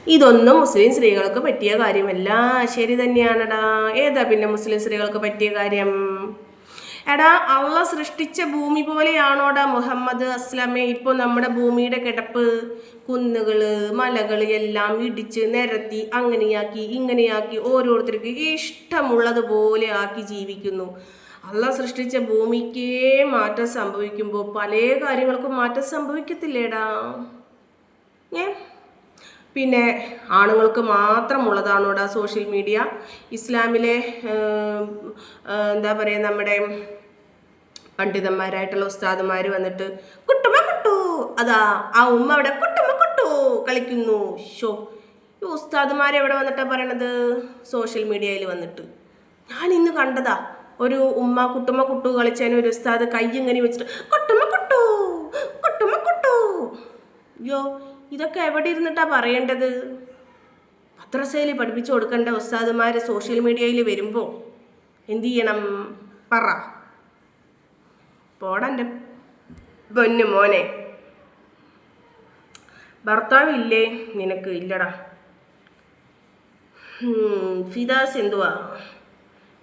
ഇതൊന്നും മുസ്ലിം സ്ത്രീകൾക്ക് പറ്റിയ കാര്യമല്ല. ശരി തന്നെയാണടാ. ഏതാ പിന്നെ മുസ്ലിം സ്ത്രീകൾക്ക് പറ്റിയ കാര്യം? എടാ, അള്ള സൃഷ്ടിച്ച ഭൂമി പോലെയാണോടാ മുഹമ്മദ് അസ്ലമെ ഇപ്പോൾ നമ്മുടെ ഭൂമിയുടെ കിടപ്പ്? കുന്നുകള് മലകള് എല്ലാം ഇടിച്ച് നിരത്തി അങ്ങനെയാക്കി ഇങ്ങനെയാക്കി ഓരോരുത്തർക്ക് ഇഷ്ടമുള്ളതുപോലെ ആക്കി ജീവിക്കുന്നു. അള്ള സൃഷ്ടിച്ച ഭൂമിക്കേ മാറ്റം സംഭവിക്കുമ്പോൾ പല കാര്യങ്ങൾക്കും മാറ്റം സംഭവിക്കത്തില്ലേടാ? പിന്നെ ആണുങ്ങൾക്ക് മാത്രമുള്ളതാണോടാ സോഷ്യൽ മീഡിയ? ഇസ്ലാമിലെ എന്താ പറയുക, നമ്മുടെ പണ്ഡിതന്മാരായിട്ടുള്ള ഉസ്താദുമാർ വന്നിട്ട് കുട്ടുമ കുട്ടു, അതാ ആ ഉമ്മ അവിടെ കുട്ടുമ കുട്ടു കളിക്കുന്നു. ഷോ, ഈ ഉസ്താദുമാരെവിടെ വന്നിട്ടാ പറയണത്? സോഷ്യൽ മീഡിയയിൽ വന്നിട്ട്. ഞാൻ ഇന്ന് കണ്ടതാ, ഒരു ഉമ്മ കുട്ടുമ കുട്ടു കളിച്ചതിന് ഒരു ഉസ്താദ് കൈ ഇങ്ങനെ വെച്ചിട്ട് കുട്ടുമ കുട്ടു കുട്ടുമ കുട്ടു. യോ, ഇതൊക്കെ എവിടെ ഇരുന്നിട്ടാ പറയേണ്ടത്? മദ്രസയിൽ പഠിപ്പിച്ചു കൊടുക്കേണ്ട ഉസ്താദുമാർ സോഷ്യൽ മീഡിയയിൽ വരുമ്പോൾ എന്തു ചെയ്യണം? പറ. പോടൻ്റെ പൊന്നു മോനെ. ഭർത്താവില്ലേ നിനക്ക്? ഇല്ലടാ. ഫിദാസ് എന്തുവാ?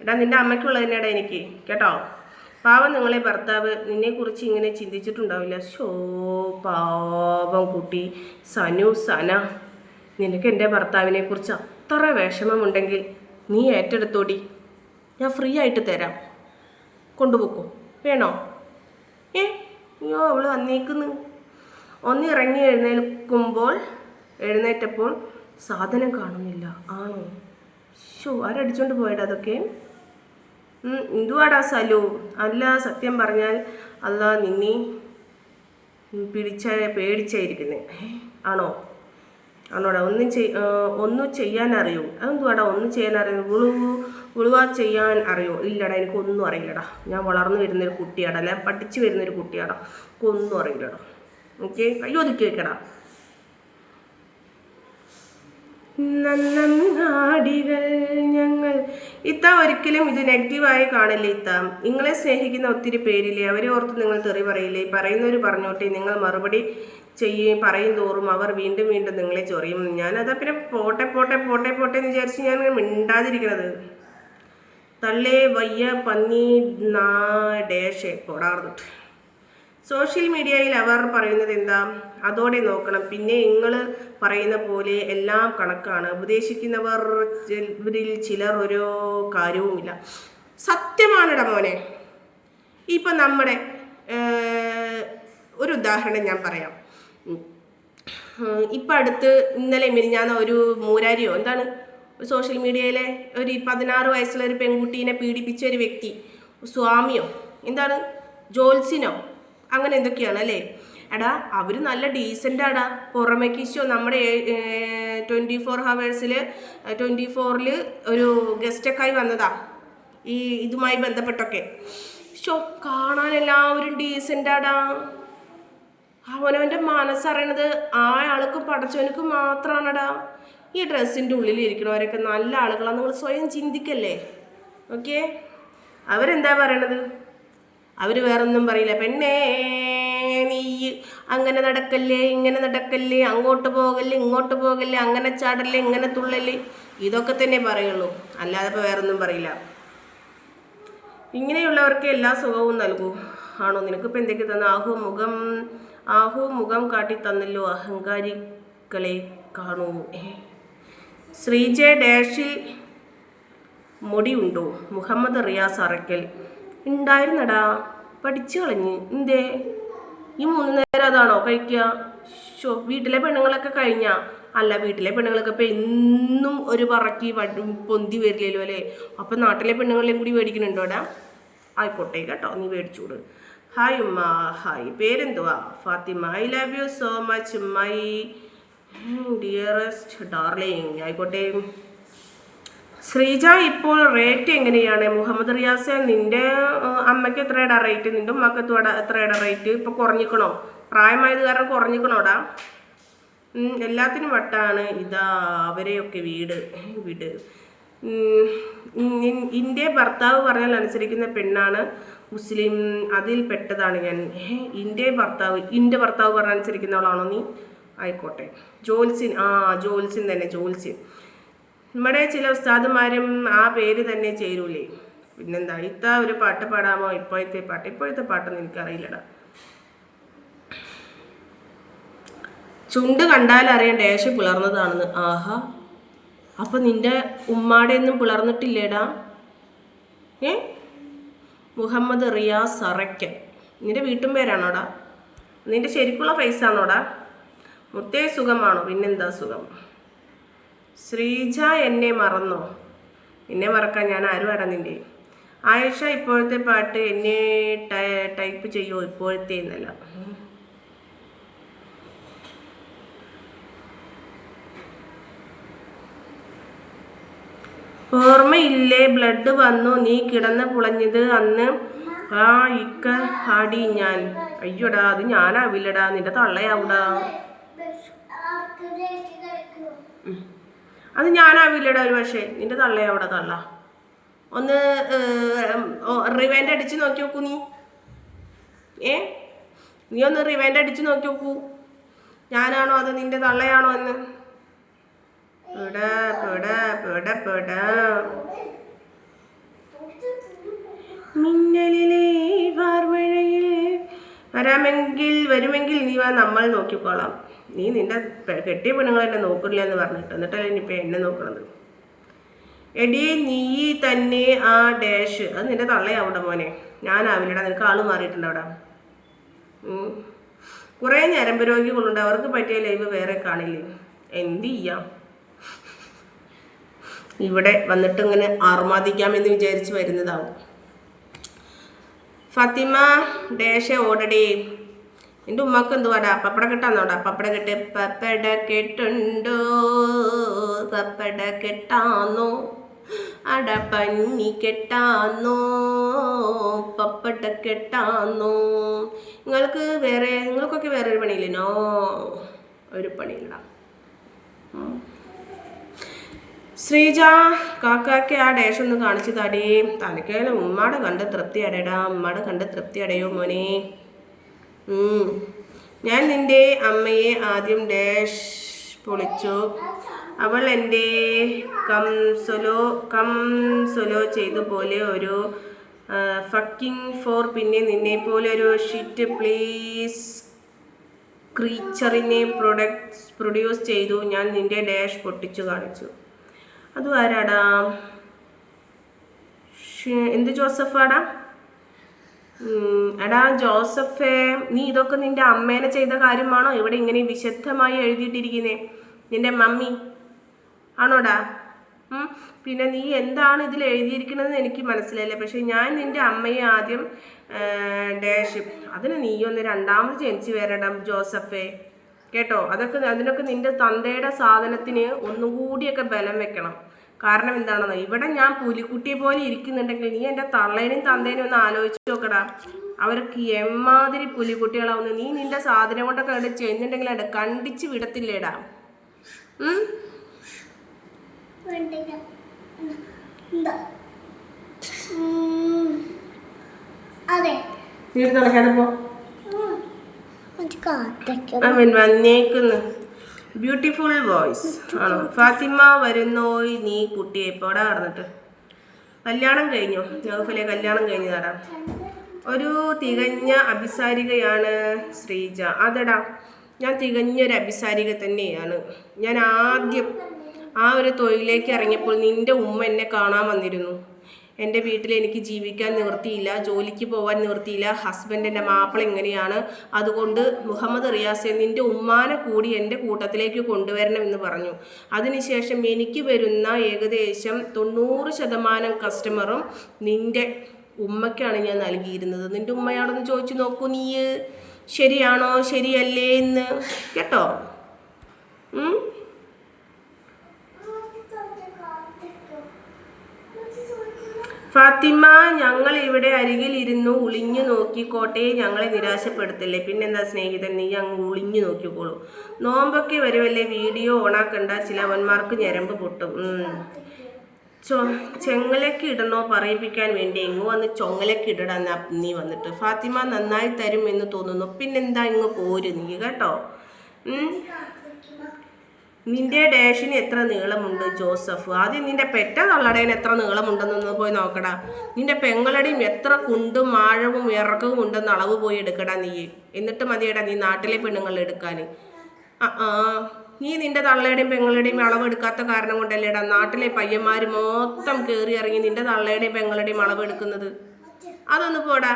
എടാ, നിൻ്റെ അമ്മയ്ക്കുള്ളതിനേടാ എനിക്ക്, കേട്ടോ. പാവം നിങ്ങളെ ഭർത്താവ് നിന്നെക്കുറിച്ച് ഇങ്ങനെ ചിന്തിച്ചിട്ടുണ്ടാവില്ല. ഷോ, പാവം കുട്ടി. സന, നിനക്ക് എൻ്റെ ഭർത്താവിനെ കുറിച്ച് അത്ര വിഷമമുണ്ടെങ്കിൽ നീ ഏറ്റെടുത്തോടി. ഞാൻ ഫ്രീ ആയിട്ട് തരാം, കൊണ്ടുപോക്കോ. വേണോ? അയ്യോ, അവൾ വന്നേക്കുന്നു. ഒന്നിറങ്ങി എഴുന്നേറ്റപ്പോൾ സാധനം കാണുന്നില്ല. ആണോ? ഷോ, ആരടിച്ചോണ്ട് പോയടാ അതൊക്കെ? എന്തുവാടാ സലു? അല്ല, സത്യം പറഞ്ഞാൽ അല്ല നിന്നെ പേടിച്ചായിരിക്കുന്നത്. ആണോടാ? ഒന്നും ചെയ്യാൻ അറിയോ? അതെന്തുവാടാ ഒന്നും ചെയ്യാൻ അറിയോ? ഉളുവാ ചെയ്യാൻ അറിയോ? ഇല്ലടാ, എനിക്കൊന്നും അറിയില്ലടാ. ഞാൻ വളർന്നു വരുന്നൊരു കുട്ടിയാടാ, അല്ല പഠിച്ചു വരുന്നൊരു കുട്ടിയാടാ. എനിക്കൊന്നും അറിയില്ലടാ. ഓക്കെ, കയ്യൊതുക്കി വെക്കടാ. നന്നങ്ങാടികൾ ഞങ്ങൾ. ഇത്ത ഒരിക്കലും ഇത് നെഗറ്റീവായി കാണില്ല ഇത്ത. നിങ്ങളെ സ്നേഹിക്കുന്ന ഒത്തിരി പേരില്ലേ, അവരെ ഓർത്ത് നിങ്ങൾ തെറി പറയില്ലേ? പറയുന്നവർ പറഞ്ഞോട്ടെ. നിങ്ങൾ മറുപടി പറയും തോറും അവർ വീണ്ടും വീണ്ടും നിങ്ങളെ ചൊറിയും. ഞാനതാ പിന്നെ പോട്ടെ എന്ന് വിചാരിച്ച് ഞാൻ മിണ്ടാതിരിക്കണത്. തള്ളേ വയ്യ പന്നി ഡേഷേ പോടാർന്നിട്ട്. സോഷ്യൽ മീഡിയയിൽ അവർ പറയുന്നത് എന്താ? അതോടെ നോക്കണം. പിന്നെ നിങ്ങൾ പറയുന്ന പോലെ എല്ലാം കണക്കാണ്. ഉപദേശിക്കുന്നവരിൽ ചിലർ ഓരോ കാര്യവുമില്ല. സത്യമാണിട മോനെ. ഇപ്പം നമ്മുടെ ഒരു ഉദാഹരണം ഞാൻ പറയാം. ഇപ്പം അടുത്ത് ഇന്നലെ മിനിഞ്ഞാന്ന് ഒരു മൂരാരിയോ എന്താണ് സോഷ്യൽ മീഡിയയിലെ ഒരു 16 വയസ്സുള്ള ഒരു പെൺകുട്ടീനെ പീഡിപ്പിച്ച ഒരു വ്യക്തി, സ്വാമിയോ എന്താണ് ജോൽസിനോ അങ്ങനെ എന്തൊക്കെയാണ് അല്ലേ? എടാ, അവർ നല്ല ഡീസൻ്റാടാ. പുറമേക്കിശോ നമ്മുടെ 24 ഹവേഴ്സിൽ 24-ൽ ഒരു ഗസ്റ്റൊക്കെയായി വന്നതാ ഈ ഇതുമായി ബന്ധപ്പെട്ടൊക്കെ. ഷോ, കാണാൻ എല്ലാവരും ഡീസൻ്റാടാ. അവനവൻ്റെ മനസ്സറിയണത് ആ ആൾക്കും പടച്ചവനക്കും മാത്രമാണടാ. ഈ ഡ്രസ്സിൻ്റെ ഉള്ളിൽ ഇരിക്കണവരൊക്കെ നല്ല ആളുകളാണ്. നിങ്ങൾ സ്വയം ചിന്തിക്കല്ലേ? ഓക്കെ, അവരെന്താ പറയണത്? അവർ വേറൊന്നും പറയില്ല. പെണ്ണേ നീ അങ്ങനെ നടക്കല്ലേ, ഇങ്ങനെ നടക്കല്ലേ, അങ്ങോട്ട് പോകല്ലേ, ഇങ്ങോട്ട് പോകല്ലേ, അങ്ങനെ ചാടല്ലേ, ഇങ്ങനെ തുള്ളല്ലേ, ഇതൊക്കെ തന്നെ പറയുള്ളൂ. അല്ലാതെ ഇപ്പോൾ വേറൊന്നും പറയില്ല. ഇങ്ങനെയുള്ളവർക്ക് എല്ലാ സുഖവും നൽകൂ. ആണോ? നിനക്കിപ്പോൾ എന്തൊക്കെ തന്നു? ആഹു മുഖം കാട്ടി തന്നല്ലോ, അഹങ്കാരികളെ കാണൂ. ശ്രീജ ഡാഷിൽ മുടിയുണ്ടോ? മുഹമ്മദ് റിയാസ് അറക്കൽ. ഉണ്ടായിരുന്നടാ, പഠിച്ചു കളഞ്ഞ്. എന്തേ ഈ 3 നേരം അതാണോ കഴിക്കുക? ഷോ, വീട്ടിലെ പെണ്ണുങ്ങളൊക്കെ കഴിഞ്ഞാ? അല്ല, വീട്ടിലെ പെണ്ണുങ്ങളൊക്കെ ഇപ്പം എന്നും ഒരു പറക്കി പൊന്തി വരില്ലല്ലോ അല്ലേ? അപ്പം നാട്ടിലെ പെണ്ണുങ്ങളെയും കൂടി മേടിക്കുന്നുണ്ടോടാ? ആയിക്കോട്ടെ കേട്ടോ, നീ മേടിച്ചൂട്. ഹായ് ഉമ്മ. ഹായ്, പേരെന്തുവാ? Fathima. I love you so much my dearest darling. ആയിക്കോട്ടെ. ശ്രീജ, ഇപ്പോൾ റേറ്റ് എങ്ങനെയാണ്? മുഹമ്മദ് റിയാസ്, നിൻ്റെ അമ്മയ്ക്ക് എത്രയുടെ റേറ്റ്? നിൻ്റെ ഉമ്മക്ക് എത്രയുടെ റേറ്റ്? ഇപ്പോൾ കുറഞ്ഞിക്കണോ? പ്രായമായത് കാരണം കുറഞ്ഞിക്കണോടാ? എല്ലാത്തിനും വട്ടാണ്. ഇതാ അവരെയൊക്കെ വിട്. എൻ്റെ ഭർത്താവ് പറഞ്ഞാൽ അനുസരിക്കുന്ന പെണ്ണാണ് മുസ്ലിം, അതിൽ പെട്ടതാണ് ഞാൻ. എൻ്റെ ഭർത്താവ് പറഞ്ഞാൽ അനുസരിക്കുന്നവളാണോ നീ? ആയിക്കോട്ടെ. ജോൽസിൻ, ജോൽസിൻ തന്നെ, ജോൽസിൻ. നമ്മുടെ ചില ഉസ്താദുമാരും ആ പേര് തന്നെ ചേരൂലേ. പിന്നെന്താ, ഒരു പാട്ട് പാടാമോ? ഇപ്പോഴത്തെ പാട്ടൊന്നും എനിക്കറിയില്ലടാ. ചുണ്ട് കണ്ടാൽ അറിയാം ഡാഷ് പിളർന്നതാണെന്ന്. ആഹാ, അപ്പൊ നിന്റെ ഉമ്മാടെ ഒന്നും പിളർന്നിട്ടില്ലേടാ? മുഹമ്മദ് റിയാസ് അറയ്ക്കൻ നിന്റെ വീട്ടും പേരാണോടാ? നിന്റെ ശരിക്കുള്ള ഫേസാണോടാ? മുത്തേ സുഖമാണോ? പിന്നെന്താ സുഖം. ശ്രീജ എന്നെ മറന്നോ? എന്നെ മറക്കാൻ ഞാൻ ആരുമാടാ നിന്റെ? ആയിഷ ഇപ്പോഴത്തെ പാട്ട് എന്നെ ടൈപ്പ് ചെയ്യോ? ഇപ്പോഴത്തെ എന്നല്ല. ഓർമ്മയില്ലേ ബ്ലഡ് വന്നു നീ കിടന്ന് പുളഞ്ഞത് അന്ന്? ഇക്ക ആടി ഞാൻ. അയ്യോടാ, അത് ഞാനാവില്ലടാ, നിന്റെ തള്ളയാവൂടാ. അത് ഞാനാവില്ലടാ, ഒരു പക്ഷേ നിന്റെ തള്ളയാവൂടാ. തള്ള ഒന്ന് റിവൈൻഡ് അടിച്ച് നോക്കി നോക്കൂ നീ. നീ ഒന്ന് റിവൈൻഡ് അടിച്ച് നോക്കി നോക്കൂ, ഞാനാണോ അത് നിന്റെ തള്ളയാണോ എന്ന്. മിന്നലിലെ വാർമഴയിൽ വരുമെങ്കിൽ നീ വാ, നമ്മൾ നോക്കിക്കോളാം. നീ നിന്റെ കെട്ടിയ പെണ്ണുങ്ങൾ എന്നെ നോക്കില്ല എന്ന് പറഞ്ഞിട്ട്, എന്നിട്ടല്ലേ ഇനിയിപ്പോൾ എന്നെ നോക്കണത്. എടി നീ തന്നെ ആ ഡാഷ്, അത് നിന്റെ തള്ളയാവൂടെ മോനെ, ഞാനാവില്ലടാ. നിനക്ക് ആള് മാറിയിട്ടുണ്ട് അവിടെ. കുറേ ഞരമ്പ് രോഗികളുണ്ട്, അവർക്ക് പറ്റിയ ലൈവ് വേറെ കാണില്ലേ. എന്ത് ചെയ്യാം, ഇവിടെ വന്നിട്ട് ഇങ്ങനെ ആർമാദിക്കാമെന്ന് വിചാരിച്ച് വരുന്നതാവും. ഫാത്തിമ ഡാഷ് ഓടടേ. എൻ്റെ ഉമ്മക്ക് എന്തുവാടാ? പപ്പട കെട്ടാന്നോടാ? പപ്പട കെട്ട്. പപ്പട കെട്ടുണ്ടോ? പപ്പട കെട്ടാന്നോ? അട പഞ്ഞി കെട്ടാന്നോ? പപ്പട കെട്ടാന്നോ? നിങ്ങൾക്കൊക്കെ വേറെ ഒരു പണിയില്ലേനോ? ഒരു പണിയില്ല. ശ്രീജ കാക്കാക്ക് ആ ഡാഷ് ഒന്ന് കാണിച്ചു താടേ. തനിക്കായാലും ഉമ്മാടെ കണ്ട് തൃപ്തി അടയടാ. ഉമ്മാടെ കണ്ട് തൃപ്തി അടയോ മോനെ. ഞാൻ നിന്റെ അമ്മയെ ആദ്യം ഡാഷ് പൊളിച്ചു. അവൾ എൻ്റെ കംസൊലോ ചെയ്ത പോലെ ഒരു ഫക്കിംഗ് ഫോർ. പിന്നെ നിന്നെ പോലെ ഒരു ഷിറ്റ് പ്ലീസ് ക്രീച്ചറിനെ പ്രൊഡ്യൂസ് ചെയ്തു. ഞാൻ നിന്റെ ഡാഷ് പൊട്ടിച്ചു കാണിച്ചു. അതും ആരാടാ? എന്ത് ജോസഫാടാ? എടാ ജോസഫേ, നീ ഇതൊക്കെ നിന്റെ അമ്മേനെ ചെയ്ത കാര്യമാണോ ഇവിടെ ഇങ്ങനെ വിശദമായി എഴുതിയിട്ടിരിക്കുന്നേ? നിന്റെ മമ്മി ആണോടാ? പിന്നെ നീ എന്താണ് ഇതിൽ എഴുതിയിരിക്കണമെന്ന് എനിക്ക് മനസ്സിലായില്ല. പക്ഷെ ഞാൻ നിന്റെ അമ്മയെ ആദ്യം ഡാഷ്, അതിന് നീ ഒന്ന് രണ്ടാമത് ജനിച്ച് വരണം ജോസഫേ, കേട്ടോ. അതിനൊക്കെ നിന്റെ തന്തയുടെ സാധനത്തിന് ഒന്നുകൂടിയൊക്കെ ബലം വെക്കണം. കാരണം എന്താണെന്നോ, ഇവിടെ ഞാൻ പുലിക്കുട്ടിയെ പോലെ ഇരിക്കുന്നുണ്ടെങ്കിൽ നീ എൻ്റെ തള്ളേനും തന്തേനും ഒന്ന് ആലോചിച്ച് നോക്കടാ. അവർക്ക് എമ്മാതിരി പുലിക്കുട്ടികളാവുന്നു. നീ നിന്റെ സാധനം കൊണ്ടൊക്കെ അവിടെ ചെയ്യുന്നുണ്ടെങ്കിൽ അവിടെ കണ്ടിച്ച് വിടത്തില്ലേടാ. നീ തിളക്കാതെ പോ. വന്നേക്കുന്നു. ബ്യൂട്ടിഫുൾ വോയിസ് ആണോ? ഫാത്തിമ വരുന്നോയ് നീ കുട്ടിയെ പോടാ പറഞ്ഞിട്ട്. കല്യാണം കഴിഞ്ഞോ? നൗഫലെ കല്യാണം കഴിഞ്ഞതാടാ. ഒരു തികഞ്ഞ അഭിസാരികയാണ് ശ്രീജ. അതെടാ, ഞാൻ തികഞ്ഞൊരു അഭിസാരിക തന്നെയാണ്. ഞാൻ ആദ്യം ആ ഒരു തൊഴിലേക്ക് ഇറങ്ങിയപ്പോൾ നിന്റെ ഉമ്മ എന്നെ കാണാൻ വന്നിരുന്നു. എൻ്റെ വീട്ടിൽ എനിക്ക് ജീവിക്കാൻ നിവൃത്തിയില്ല, ജോലിക്ക് പോകാൻ നിവൃത്തിയില്ല, ഹസ്ബൻഡിൻ്റെ മാപ്പിള ഇങ്ങനെയാണ്, അതുകൊണ്ട് മുഹമ്മദ് റിയാസ് നിൻ്റെ ഉമ്മാനെ കൂടി എൻ്റെ കൂട്ടത്തിലേക്ക് കൊണ്ടുവരണമെന്ന് പറഞ്ഞു. അതിനുശേഷം എനിക്ക് വരുന്ന ഏകദേശം 90% കസ്റ്റമറും നിൻ്റെ ഉമ്മയ്ക്കാണ് ഞാൻ നൽകിയിരുന്നത്. നിൻ്റെ ഉമ്മയോടൊന്ന് ചോദിച്ചു നോക്കൂ നീ, ശരിയാണോ ശരിയല്ലേ എന്ന്, കേട്ടോ. ഫാത്തിമ, ഞങ്ങൾ ഇവിടെ അരികിൽ ഇരുന്നു ഒളിഞ്ഞു നോക്കിക്കോട്ടെ, ഞങ്ങളെ നിരാശപ്പെടുത്തല്ലേ. പിന്നെന്താ സ്നേഹിതൻ, നീ അങ്ങ് ഒളിഞ്ഞു നോക്കിക്കോളൂ. നോമ്പൊക്കെ വരുമല്ലേ, വീഡിയോ ഓണാക്കണ്ട, ചിലവന്മാർക്ക് ഞരമ്പ് പൊട്ടും. ചെങ്ങലക്ക് ഇടണോ പറയിപ്പിക്കാൻ വേണ്ടി ഇങ്ങ് വന്ന് ചൊങ്ങലക്ക് ഇടടാ നീ വന്നിട്ട്. ഫാത്തിമ നന്നായി തരും എന്ന് തോന്നുന്നു. പിന്നെന്താ ഇങ്ങ് പോര് നീ, കേട്ടോ. നിന്റെ ഡാഷിന് എത്ര നീളമുണ്ട് ജോസഫ്? ആദ്യം നിന്റെ പെറ്റ തള്ളടേന് എത്ര നീളമുണ്ടെന്നൊന്ന് പോയി നോക്കടാ. നിന്റെ പെങ്ങളുടെയും എത്ര കുണ്ടും ആഴവും ഇറക്കവും ഉണ്ടെന്ന് അളവ് പോയി എടുക്കടാ നീ. എന്നിട്ട് മതിയടാ നീ നാട്ടിലെ പെണ്ണുങ്ങൾ എടുക്കാൻ. നീ നിന്റെ തള്ളയുടെയും പെങ്ങളുടെയും അളവ് എടുക്കാത്ത കാരണം കൊണ്ടല്ലേടാ നാട്ടിലെ പയ്യന്മാർ മൊത്തം കയറി ഇറങ്ങി നിന്റെ തള്ളയുടെയും പെങ്ങളുടെയും അളവ് എടുക്കുന്നത്. അതൊന്ന് പോടാ.